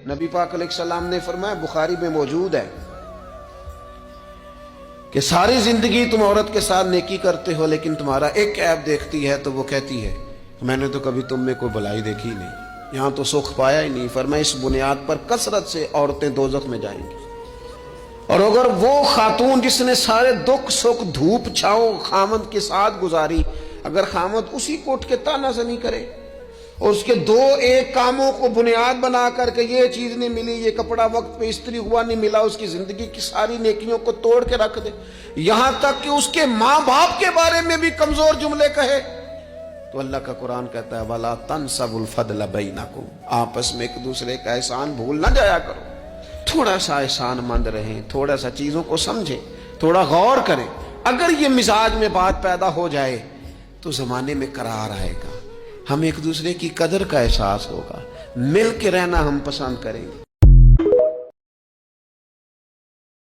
نبی پاک علیہ السلام نے فرمایا، بخاری میں موجود ہے کہ ساری زندگی تم عورت کے ساتھ نیکی کرتے ہو لیکن تمہارا ایک عیب دیکھتی ہے تو وہ کہتی ہے میں نے تو کبھی تم میں کوئی بھلائی دیکھی نہیں، یہاں تو سکھ پایا ہی نہیں۔ فرمایا اس بنیاد پر کثرت سے عورتیں دوزخ میں جائیں گی۔ اور اگر وہ خاتون جس نے سارے دکھ سکھ دھوپ چھاؤں خامد کے ساتھ گزاری، اگر خامد اسی کو اٹھ کے تانا زنی کرے اور اس کے دو ایک کاموں کو بنیاد بنا کر کے یہ چیز نہیں ملی، یہ کپڑا وقت پہ استری ہوا نہیں ملا، اس کی زندگی کی ساری نیکیوں کو توڑ کے رکھ دے، یہاں تک کہ اس کے ماں باپ کے بارے میں بھی کمزور جملے کہے، تو اللہ کا قرآن کہتا ہے وَلَا تَنْسَبُوا الْفَضْلَ بَيْنَكُمْ، آپس میں ایک دوسرے کا احسان بھول نہ جایا کرو۔ تھوڑا سا احسان مند رہیں، تھوڑا سا چیزوں کو سمجھیں، تھوڑا غور کریں۔ اگر یہ مزاج میں بات پیدا ہو جائے تو زمانے میں قرار آئے گا، ہم ایک دوسرے کی قدر کا احساس ہوگا، مل کے رہنا ہم پسند کریں گے۔